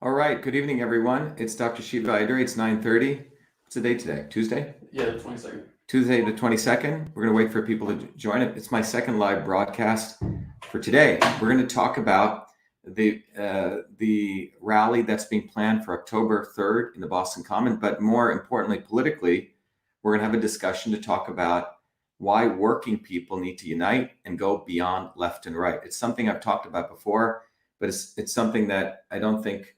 All right. Good evening, everyone. It's Dr. Shiva. It's 9:30. What's the date today? Tuesday? Yeah, the 22nd. Tuesday the 22nd. We're going to wait for people to join it. It's my second live broadcast for today. We're going to talk about the rally that's being planned for October 3rd in the Boston Common, but more importantly, politically, we're going to have a discussion to talk about why working people need to unite and go beyond left and right. It's something I've talked about before, but it's something that I don't think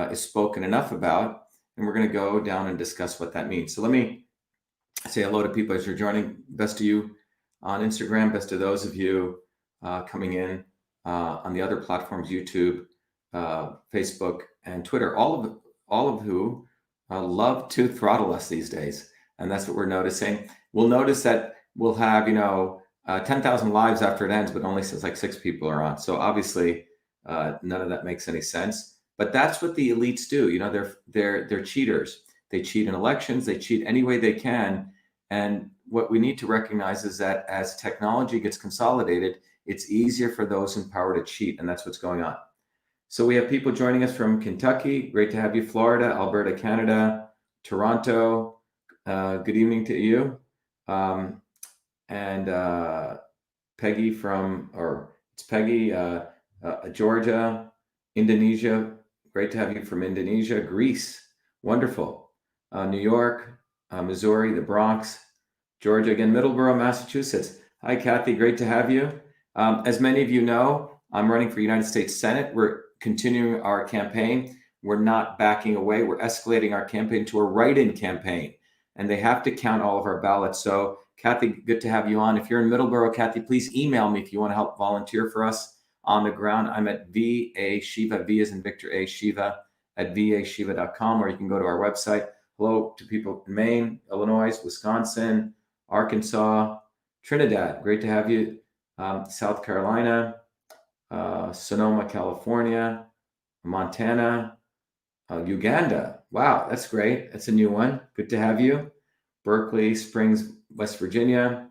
is spoken enough about, and we're going to go down and discuss what that means. So let me say hello to people as you're joining. Best to you on Instagram, best to those of you coming in on the other platforms, YouTube, Facebook, and Twitter, all of who love to throttle us these days. And that's what we're noticing. We'll notice that we'll have, 10,000 lives after it ends, but only since like 6 people are on. So obviously none of that makes any sense. But that's what the elites do. They're cheaters. They cheat in elections. They cheat any way they can. And what we need to recognize is that as technology gets consolidated, it's easier for those in power to cheat. And that's what's going on. So we have people joining us from Kentucky. Great to have you. Florida, Alberta, Canada, Toronto. Good evening to you. And Peggy Georgia, Indonesia. Great to have you from Indonesia. Greece, wonderful. New York, Missouri, the Bronx, Georgia, again, Middleborough, Massachusetts. Hi, Kathy, great to have you. As many of you know, I'm running for United States Senate. We're continuing our campaign. We're not backing away. We're escalating our campaign to a write-in campaign, and they have to count all of our ballots. So, Kathy, good to have you on. If you're in Middleborough, Kathy, please email me if you want to help volunteer for us on the ground. I'm at VA.SHIVA, V as in Victor A. Shiva, at VASHIVA.com, or you can go to our website. Hello to people in Maine, Illinois, Wisconsin, Arkansas, Trinidad. Great to have you. South Carolina, Sonoma, California, Montana, Uganda. Wow, that's great. That's a new one. Good to have you. Berkeley Springs, West Virginia,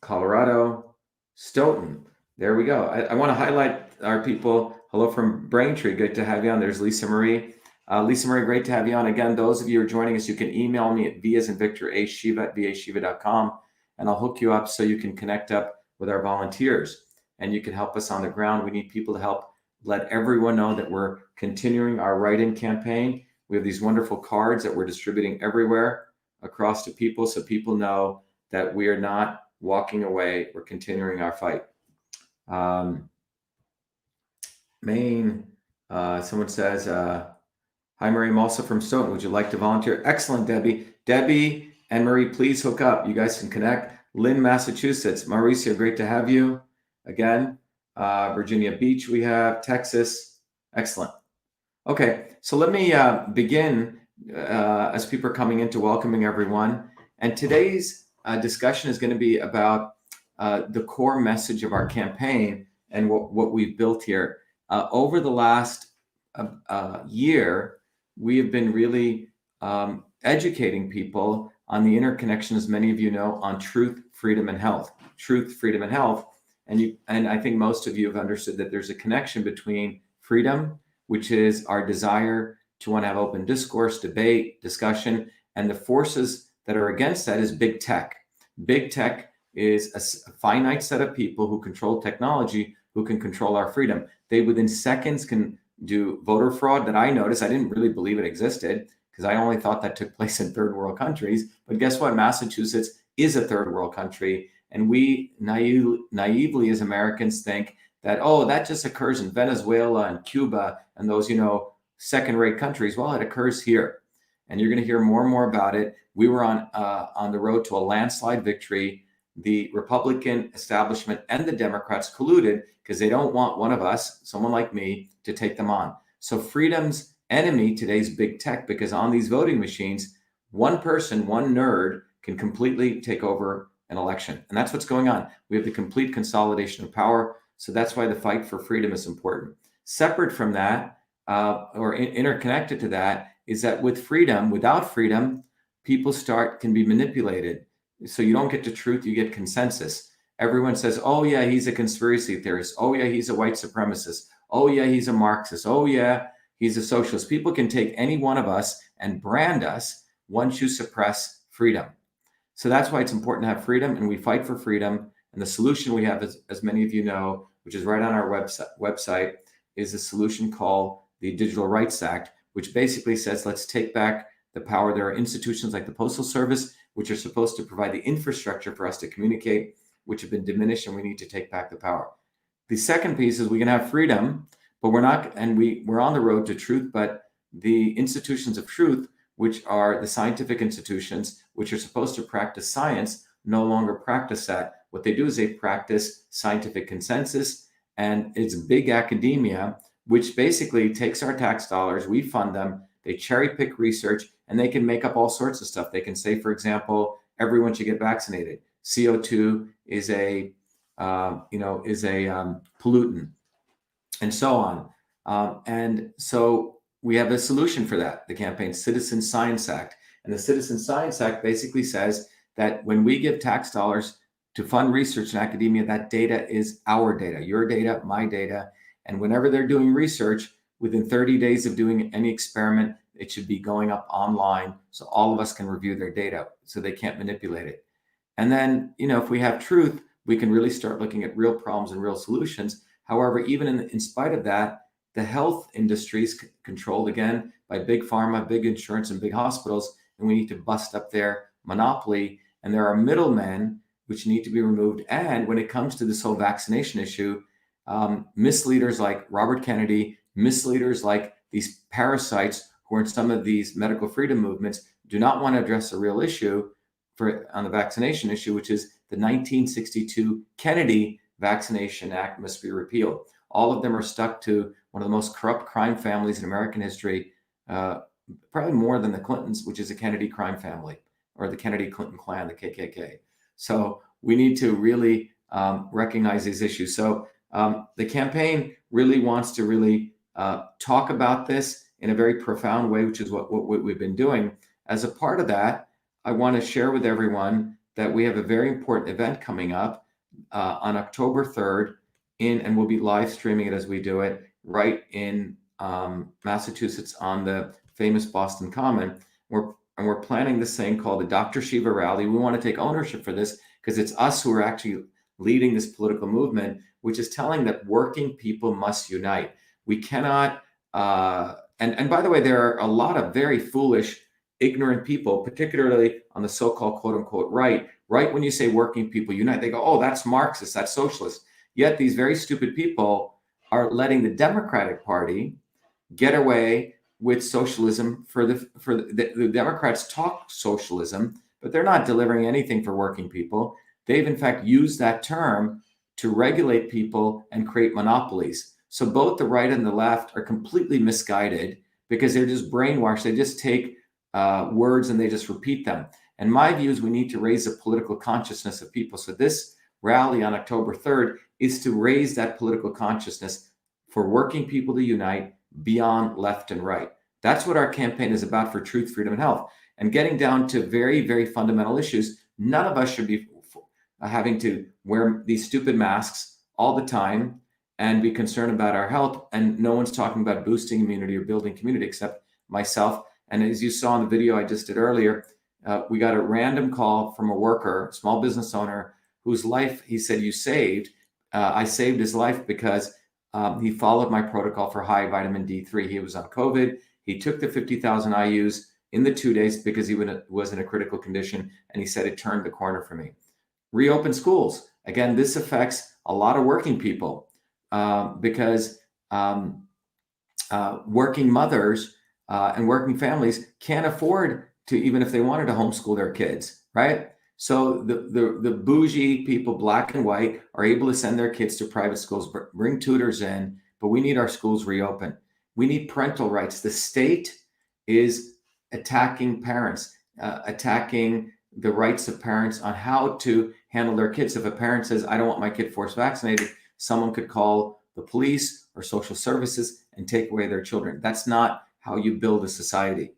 Colorado, Stoughton. There we go. I want to highlight our people. Hello from Braintree. Good to have you on. There's Lisa Marie. Lisa Marie, great to have you on. Again, those of you who are joining us, you can email me at V as in Victor A. Shiva at VASHIVA.com, and I'll hook you up so you can connect up with our volunteers and you can help us on the ground. We need people to help let everyone know that we're continuing our write-in campaign. We have these wonderful cards that we're distributing everywhere across to people so people know that we are not walking away. We're continuing our fight. Maine, someone says, hi, Marie, I'm also from Stoughton. Would you like to volunteer? Excellent, Debbie. Debbie and Marie, please hook up. You guys can connect. Lynn, Massachusetts. Mauricio, great to have you again. Virginia Beach, we have Texas. Excellent. Okay, so let me begin as people are coming in to welcoming everyone. And today's discussion is going to be about the core message of our campaign and what we've built here. Over the last year, we have been really educating people on the interconnection, as many of you know, on truth, freedom, and health. Truth, freedom, and health. And I think most of you have understood that there's a connection between freedom, which is our desire to want to have open discourse, debate, discussion, and the forces that are against that is big tech. Big tech is a finite set of people who control technology, who can control our freedom. They within seconds can do voter fraud that I noticed. I didn't really believe it existed because I only thought that took place in third world countries. But guess what? Massachusetts is a third world country. And we naively as Americans think that, oh, that just occurs in Venezuela and Cuba and those, second-rate countries. Well, it occurs here. And you're going to hear more and more about it. We were on the road to a landslide victory. The Republican establishment and the Democrats colluded because they don't want one of us, someone like me, to take them on. So freedom's enemy today is big tech, because on these voting machines, one person, one nerd can completely take over an election. And that's what's going on. We have the complete consolidation of power. So that's why the fight for freedom is important. Separate from that, or interconnected to that, is that with freedom, without freedom, people can be manipulated. So you don't get to truth, you get consensus. Everyone says, oh yeah, he's a conspiracy theorist. Oh yeah, he's a white supremacist. Oh yeah, he's a Marxist. Oh yeah, he's a socialist. People can take any one of us and brand us once you suppress freedom. So that's why it's important to have freedom, and we fight for freedom. And the solution we have, as many of you know, which is right on our website, is a solution called the Digital Rights Act, which basically says let's take back the power. There are institutions like the Postal Service, which are supposed to provide the infrastructure for us to communicate, which have been diminished, and we need to take back the power. The second piece is we can have freedom, but we're not, and we're on the road to truth, but the institutions of truth, which are the scientific institutions, which are supposed to practice science, no longer practice that. What they do is they practice scientific consensus, and it's big academia, which basically takes our tax dollars, we fund them, they cherry pick research, and they can make up all sorts of stuff. They can say, for example, everyone should get vaccinated. CO2 is a pollutant, and so on. And so we have a solution for that, the campaign Citizen Science Act. And the Citizen Science Act basically says that when we give tax dollars to fund research in academia, that data is our data, your data, my data. And whenever they're doing research, within 30 days of doing any experiment, it should be going up online so all of us can review their data so they can't manipulate it. And then, if we have truth, we can really start looking at real problems and real solutions. However, even in spite of that, the health industry is controlled again by big pharma, big insurance, and big hospitals, and we need to bust up their monopoly. And there are middlemen which need to be removed. And when it comes to this whole vaccination issue, misleaders like Robert Kennedy, misleaders like these parasites who are in some of these medical freedom movements do not want to address the real issue on the vaccination issue, which is the 1962 Kennedy Vaccination Act must be repealed. All of them are stuck to one of the most corrupt crime families in American history, probably more than the Clintons, which is a Kennedy crime family, or the Kennedy-Clinton clan, the KKK. So we need to really recognize these issues. So the campaign really wants to really talk about this in a very profound way, which is what we've been doing. As a part of that, I want to share with everyone that we have a very important event coming up on October 3rd, and we'll be live streaming it as we do it right in Massachusetts on the famous Boston Common. We're planning this thing called the Dr.SHIVA rally. We want to take ownership for this because it's us who are actually leading this political movement, which is telling that working people must unite. We cannot, and by the way, there are a lot of very foolish, ignorant people, particularly on the so-called quote unquote right when you say working people unite, they go, oh, that's Marxist, that's socialist. Yet these very stupid people are letting the Democratic Party get away with socialism. The Democrats talk socialism, but they're not delivering anything for working people. They've in fact used that term to regulate people and create monopolies. So both the right and the left are completely misguided because they're just brainwashed. They just take words and they just repeat them. And my view is we need to raise the political consciousness of people. So this rally on October 3rd is to raise that political consciousness for working people to unite beyond left and right. That's what our campaign is about for truth, freedom, and health. And getting down to very, very fundamental issues. None of us should be having to wear these stupid masks all the time and be concerned about our health. And no one's talking about boosting immunity or building community except myself. And as you saw in the video I just did earlier, we got a random call from a worker, small business owner, whose life he said you saved. I saved his life because he followed my protocol for high vitamin D3. He was on COVID. He took the 50,000 IUs in the 2 days because he was in a critical condition. And he said it turned the corner for me. Reopen schools. Again, this affects a lot of working people because working mothers and working families can't afford to, even if they wanted to homeschool their kids, right? So the bougie people, black and white, are able to send their kids to private schools, bring tutors in, but we need our schools reopened. We need parental rights. The state is attacking parents, attacking the rights of parents on how to handle their kids. If a parent says, I don't want my kid forced vaccinated, someone could call the police or social services and take away their children. That's not how you build a society.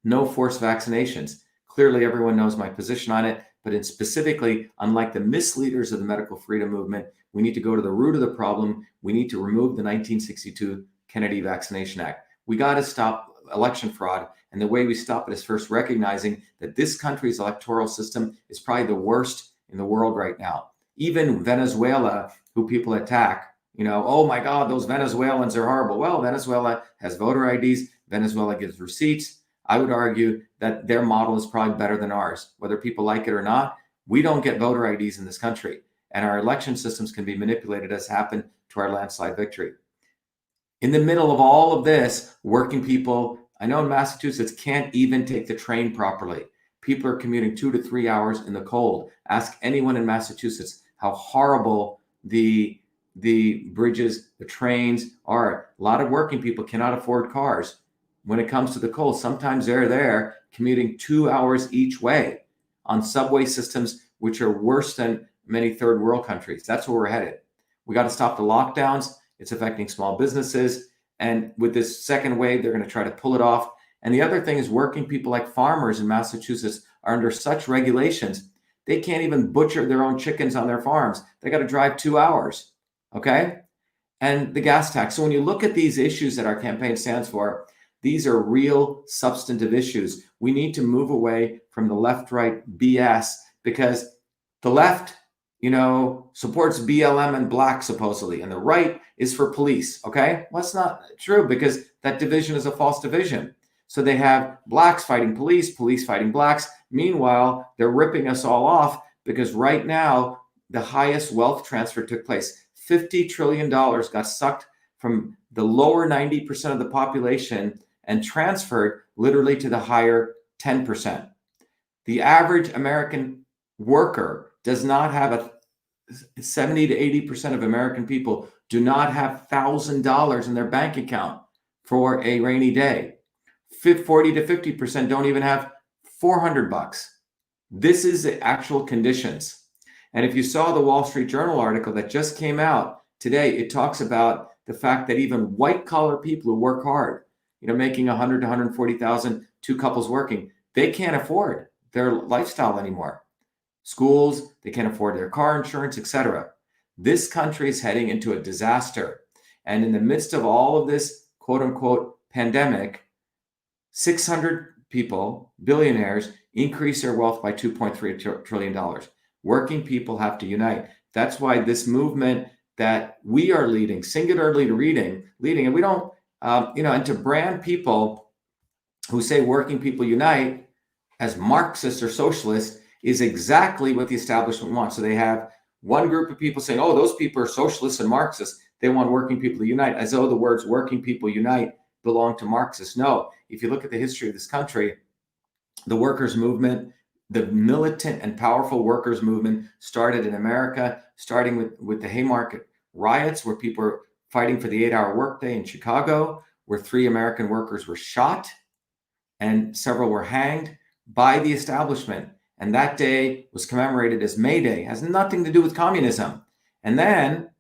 No forced vaccinations. Clearly, everyone knows my position on it. but in specifically, unlike the misleaders of the medical freedom movement, we need to go to the root of the problem. We need to remove the 1962 Kennedy Vaccination Act. We got to stop election fraud. And the way we stop it is first recognizing that this country's electoral system is probably the worst in the world right now. Even Venezuela, who people attack, oh my God, those Venezuelans are horrible. Well, Venezuela has voter IDs. Venezuela gives receipts. I would argue that their model is probably better than ours. Whether people like it or not, we don't get voter IDs in this country. And our election systems can be manipulated, as happened to our landslide victory. In the middle of all of this, working people, I know in Massachusetts, can't even take the train properly. People are commuting 2 to 3 hours in the cold. Ask anyone in Massachusetts how horrible the bridges, the trains are. A lot of working people cannot afford cars. When it comes to the cold, sometimes they're there commuting 2 hours each way on subway systems, which are worse than many third world countries. That's where we're headed. We got to stop the lockdowns. It's affecting small businesses. And with this second wave, they're going to try to pull it off. And the other thing is, working people like farmers in Massachusetts are under such regulations, they can't even butcher their own chickens on their farms. They got to drive 2 hours. Okay? And the gas tax. So when you look at these issues that our campaign stands for, these are real substantive issues. We need to move away from the left-right BS, because the left, supports BLM and black supposedly, and the right is for police. Okay? Well, that's not true, because that division is a false division. So they have blacks fighting police, police fighting blacks. Meanwhile, they're ripping us all off, because right now, the highest wealth transfer took place. $50 trillion got sucked from the lower 90% of the population and transferred literally to the higher 10%. The average American worker does not have 70 to 80% of American people do not have $1,000 in their bank account for a rainy day. 40 to 50% don't even have $400. This is the actual conditions. And if you saw the Wall Street Journal article that just came out today, it talks about the fact that even white collar people who work hard, making 100 to 140,000, two couples working, they can't afford their lifestyle anymore. Schools, they can't afford their car insurance, etc. This country is heading into a disaster. And in the midst of all of this quote unquote pandemic, 600 people, billionaires, increase their wealth by $2.3 trillion. Working people have to unite. That's why this movement that we are leading, singularly leading, and we don't, and to brand people who say working people unite as Marxist or socialist is exactly what the establishment wants. So they have one group of people saying, oh, those people are socialists and Marxists. They want working people to unite, as though the words working people unite belong to Marxists. No, if you look at the history of this country, the workers' movement, the militant and powerful workers' movement started in America, starting with the Haymarket riots, where people were fighting for the 8-hour workday in Chicago, where 3 American workers were shot and several were hanged by the establishment. And that day was commemorated as May Day. It has nothing to do with communism. And then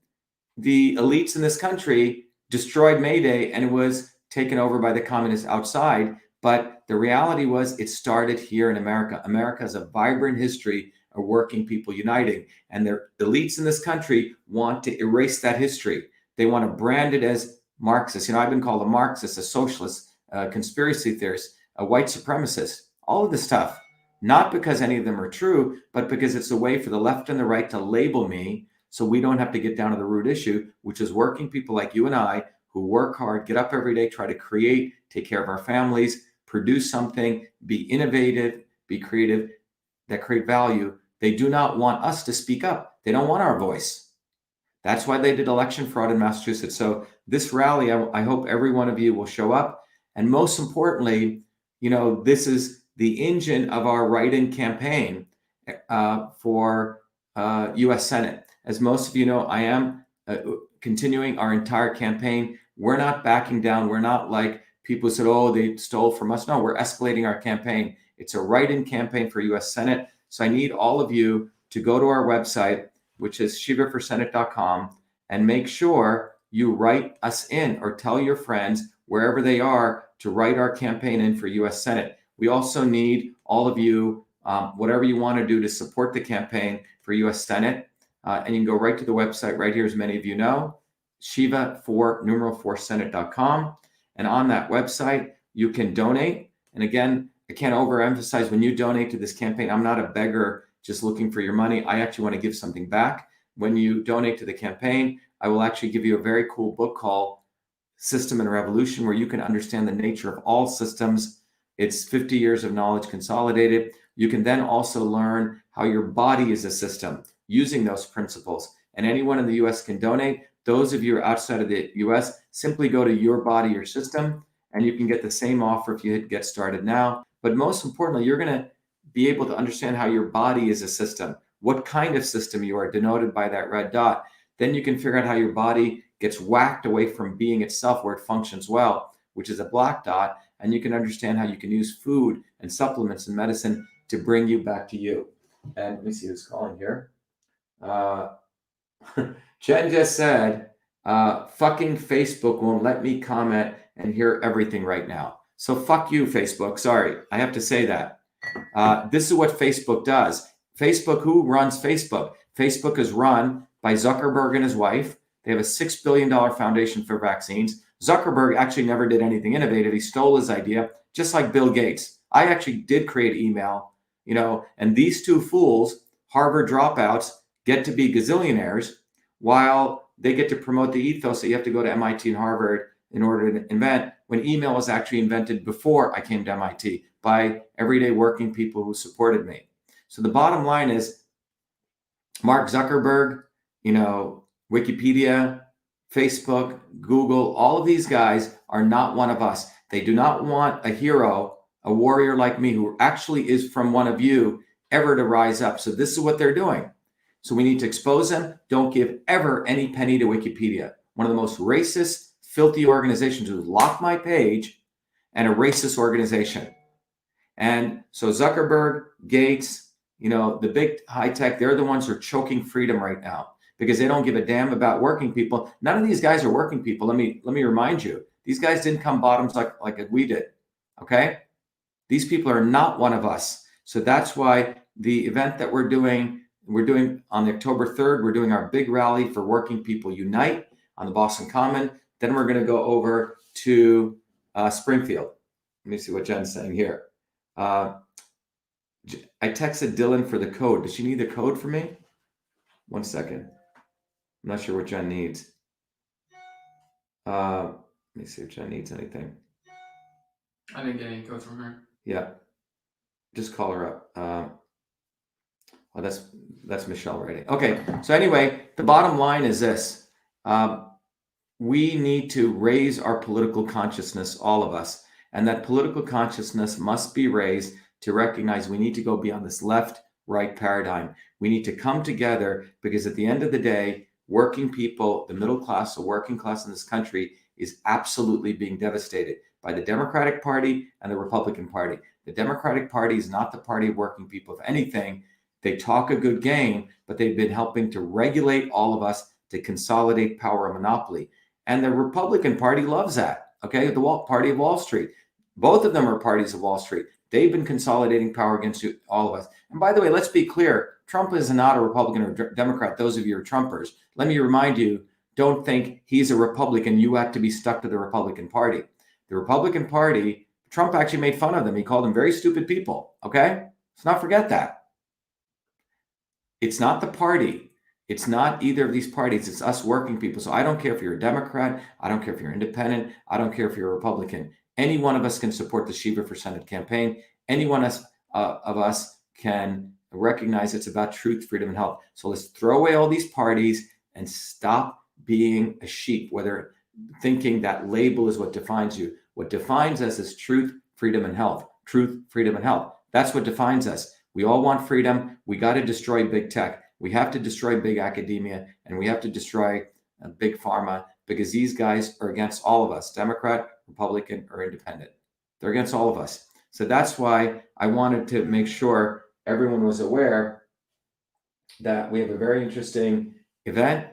the elites in this country destroyed May Day, and it was taken over by the communists outside. But the reality was, it started here in America. America has a vibrant history of working people uniting, and the elites in this country want to erase that history. They want to brand it as Marxist. I've been called a Marxist, a socialist, a conspiracy theorist, a white supremacist, all of this stuff. Not because any of them are true, but because it's a way for the left and the right to label me, so we don't have to get down to the root issue, which is working people like you and I, who work hard, get up every day, try to create, take care of our families, produce something, be innovative, be creative, that create value. They do not want us to speak up. They don't want our voice. That's why they did election fraud in Massachusetts. So this rally, I hope every one of you will show up. And most importantly, this is the engine of our write-in campaign for U.S. Senate. As most of you know, I am continuing our entire campaign. We're not backing down. We're not like people who said, oh, they stole from us. No, we're escalating our campaign. It's a write-in campaign for U.S. Senate. So I need all of you to go to our website, which is shivaforsenate.com, and make sure you write us in, or tell your friends wherever they are to write our campaign in for U.S. Senate. We also need all of you whatever you want to do to support the campaign for U.S. Senate. And you can go right to the website right here, as many of you know, Shiva4Senate.com. And on that website, you can donate. And again, I can't overemphasize, when you donate to this campaign, I'm not a beggar just looking for your money. I actually want to give something back. When you donate to the campaign, I will actually give you a very cool book called System and Revolution, where you can understand the nature of all systems. It's 50 years of knowledge consolidated. You can then also learn how your body is a system using those principles. And anyone in the US can donate. Those of you outside of the US, simply go to Your Body, Your System, and you can get the same offer if you hit Get Started Now. But most importantly, you're going to be able to understand how your body is a system, what kind of system you are, denoted by that red dot. Then you can figure out how your body gets whacked away from being itself, where it functions well, which is a black dot. And you can understand how you can use food and supplements and medicine to bring you back to you. And let me see who's calling here. Jen just said, fucking Facebook won't let me comment and hear everything right now. So fuck you, Facebook. Sorry, I have to say that. This is what Facebook does. Facebook, who runs Facebook? Facebook is run by Zuckerberg and his wife. They have a $6 billion foundation for vaccines. Zuckerberg actually never did anything innovative. He stole his idea, just like Bill Gates. I actually did create email, and these two fools, Harvard dropouts, get to be gazillionaires while they get to promote the ethos that you have to go to MIT and Harvard in order to invent, when email was actually invented before I came to MIT by everyday working people who supported me. So the bottom line is, Mark Zuckerberg, Wikipedia, Facebook, Google, all of these guys are not one of us. They do not want a hero, a warrior like me, who actually is from one of you, ever to rise up. So this is what they're doing. So we need to expose them. Don't give ever any penny to Wikipedia, one of the most racist, filthy organizations, who locked my page, and a racist organization. And so Zuckerberg, Gates, the big high tech, they're the ones who are choking freedom right now, because they don't give a damn about working people. None of these guys are working people. Let me remind you, these guys didn't come bottoms like we did. Okay? These people are not one of us. So that's why the event that we're doing on October 3rd, we're doing our big rally for Working People Unite on the Boston Common. Then we're going to go over to Springfield. Let me see what Jen's saying here. I texted Dylan for the code. Does she need the code for me? 1 second. I'm not sure what Jen needs. Let me see if Jen needs anything. I didn't get any code from her. Yeah. Just call her up. Well, that's Michelle writing. Okay. So anyway, the bottom line is this. We need to raise our political consciousness, all of us. And that political consciousness must be raised to recognize we need to go beyond this left-right paradigm. We need to come together, because at the end of the day, working people, the middle class, the working class in this country, is absolutely being devastated by the Democratic Party and the Republican Party. The Democratic Party is not the party of working people. If anything, they talk a good game, but they've been helping to regulate all of us, to consolidate power and monopoly. And the Republican Party loves that, okay? The party of Wall Street. Both of them are parties of Wall Street. They've been consolidating power against all of us. And by the way, let's be clear. Trump is not a Republican or Democrat. Those of you are Trumpers. Let me remind you, don't think he's a Republican. You have to be stuck to the Republican Party. The Republican Party, Trump actually made fun of them. He called them very stupid people, okay? Let's not forget that. It's not the party. It's not either of these parties. It's us working people. So I don't care if you're a Democrat. I don't care if you're independent. I don't care if you're a Republican. Any one of us can support the Shiva for Senate campaign. Any one of us can recognize it's about truth, freedom, and health. So let's throw away all these parties and stop being a sheep, whether thinking that label is what defines you. What defines us is truth, freedom, and health. Truth, freedom, and health. That's what defines us. We all want freedom. We got to destroy big tech. We have to destroy big academia, and we have to destroy big pharma, because these guys are against all of us, Democrat, Republican, or independent. They're against all of us. So that's why I wanted to make sure everyone was aware that we have a very interesting event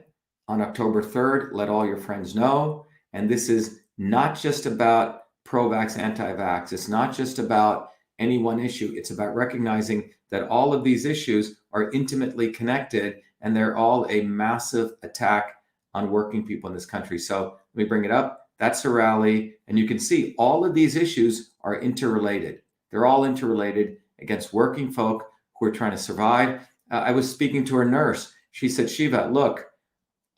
on October 3rd. Let all your friends know. And this is not just about pro-vax, anti-vax. It's not just about any one issue. It's about recognizing that all of these issues are intimately connected and they're all a massive attack on working people in this country. So let me bring it up. That's a rally. And you can see all of these issues are interrelated. They're all interrelated against working folk who are trying to survive. I was speaking to a nurse. She said, Shiva, look,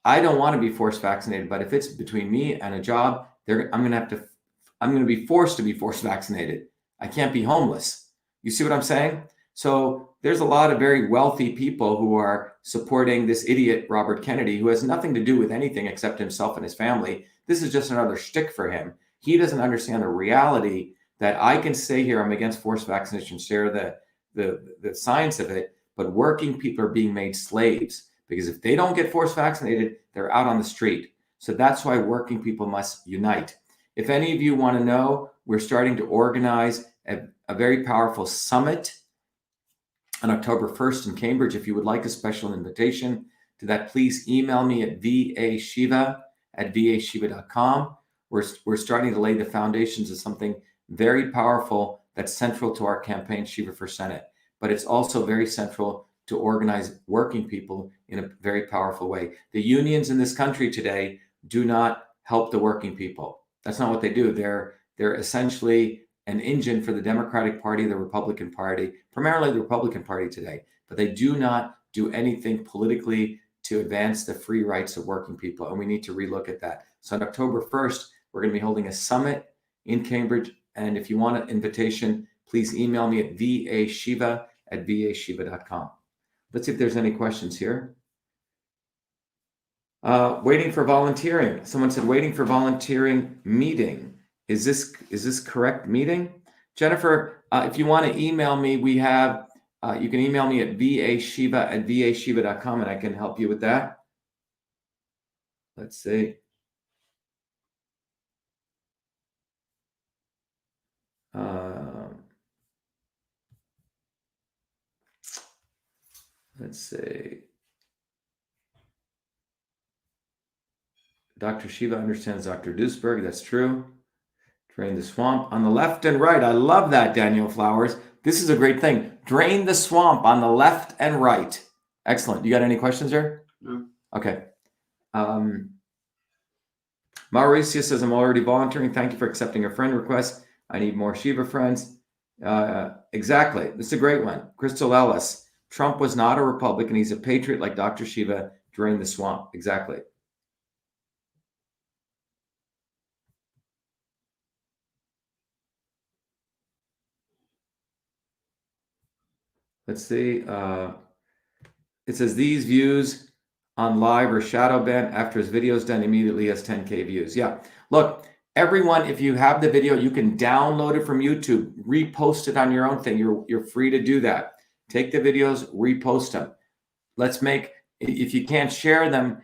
I don't want to be forced vaccinated, but if it's between me and a job, I'm going to be forced to be forced vaccinated. I can't be homeless. You see what I'm saying? So there's a lot of very wealthy people who are supporting this idiot, Robert Kennedy, who has nothing to do with anything except himself and his family. This is just another shtick for him. He doesn't understand the reality that I can say here, I'm against forced vaccination, share the science of it, but working people are being made slaves because if they don't get forced vaccinated, they're out on the street. So that's why working people must unite. If any of you want to know, we're starting to organize a very powerful summit on October 1st in Cambridge. If you would like a special invitation to that, please email me at vashiva@vashiva.com. We're starting to lay the foundations of something very powerful that's central to our campaign, Shiva for Senate. But it's also very central to organize working people in a very powerful way. The unions in this country today do not help the working people. That's not what they do. They're essentially an engine for the Democratic Party, the Republican Party, primarily the Republican Party today, but they do not do anything politically to advance the free rights of working people, and we need to relook at that. So on October 1st, we're going to be holding a summit in Cambridge, and if you want an invitation, please email me at vashiva@vashiva.com. Let's see if there's any questions here. Waiting for volunteering. Someone said waiting for volunteering meeting. Is this correct meeting? Jennifer, if you want to email me, we have, you can email me at vashiva@vashiva.com and I can help you with that. Let's see. Let's see. Dr. Shiva understands Dr. Duesberg. That's true. Drain the swamp on the left and right. I love that, Daniel Flowers. This is a great thing. Drain the swamp on the left and right. Excellent. You got any questions there? No. Okay. Mauricio says, I'm already volunteering. Thank you for accepting a friend request. I need more Shiva friends. Exactly. This is a great one. Crystal Ellis. Trump was not a Republican. He's a patriot like Dr. Shiva. Drain the swamp. Exactly. Let's see. It says these views on live or shadow banned after his video is done immediately has 10K views. Yeah. Look, everyone, if you have the video, you can download it from YouTube, repost it on your own thing. You're free to do that. Take the videos, repost them. Let's make, if you can't share them,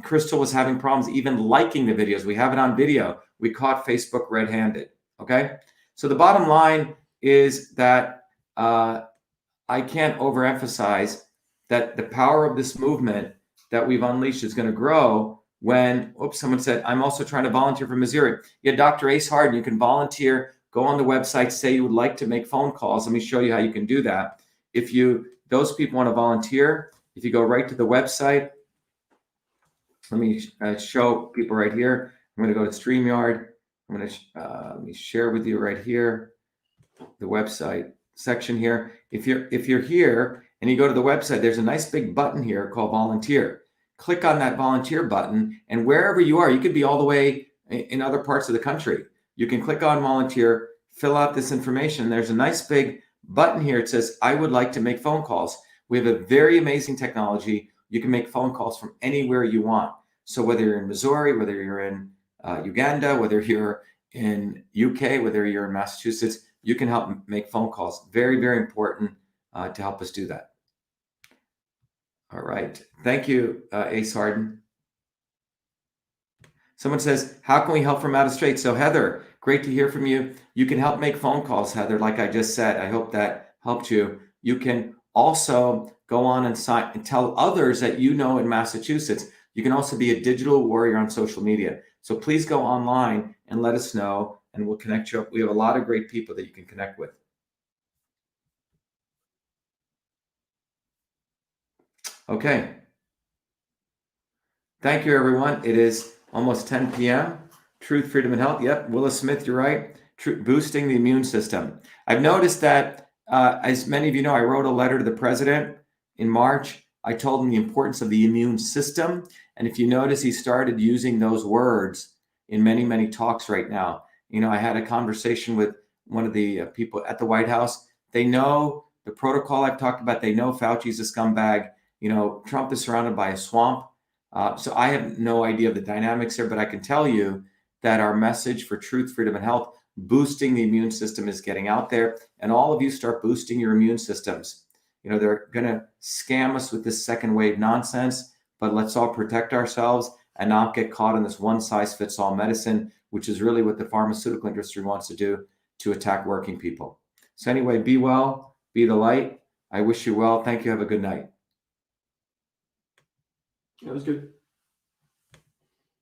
Crystal was having problems even liking the videos. We have it on video. We caught Facebook red-handed. Okay. So the bottom line is that I can't overemphasize that the power of this movement that we've unleashed is going to grow when, someone said, I'm also trying to volunteer for Missouri. Yeah, Dr. Ace Harden, you can volunteer, go on the website, say you would like to make phone calls. Let me show you how you can do that. If those people want to volunteer, if you go right to the website, let me show people right here. I'm going to go to StreamYard. I'm going to let me share with you right here the website section here. If you're here and you go to the website, there's a nice big button here called volunteer. Click on that volunteer button, and wherever you are, you could be all the way in other parts of the country. You can click on volunteer, fill out this information. There's a nice big button here. It says, I would like to make phone calls. We have a very amazing technology. You can make phone calls from anywhere you want. So whether you're in Missouri, whether you're in Uganda, whether you're in UK, whether you're in Massachusetts, you can help make phone calls. Very, very important to help us do that. All right. Thank you, Ace Harden. Someone says, how can we help from out of state? So Heather, great to hear from you. You can help make phone calls, Heather, like I just said. I hope that helped you. You can also go on and sign and tell others that you know in Massachusetts. You can also be a digital warrior on social media. So please go online and let us know, and we'll connect you up. We have a lot of great people that you can connect with. Okay. Thank you, everyone. It is almost 10 p.m. Truth, freedom, and health. Yep, Willis Smith, you're right. Boosting the immune system. I've noticed that, as many of you know, I wrote a letter to the president in March. I told him the importance of the immune system. And if you notice, he started using those words in many, many talks right now. You know, I had a conversation with one of the people at the White House. They know the protocol I've talked about. They know Fauci's a scumbag. You know, Trump is surrounded by a swamp. So I have no idea of the dynamics here, but I can tell you that our message for truth, freedom, and health, boosting the immune system, is getting out there. And all of you start boosting your immune systems. You know, they're going to scam us with this second wave nonsense, but let's all protect ourselves and not get caught in this one size fits all medicine, which is really what the pharmaceutical industry wants to do to attack working people. So anyway, be well, be the light. I wish you well. Thank you. Have a good night. That was good.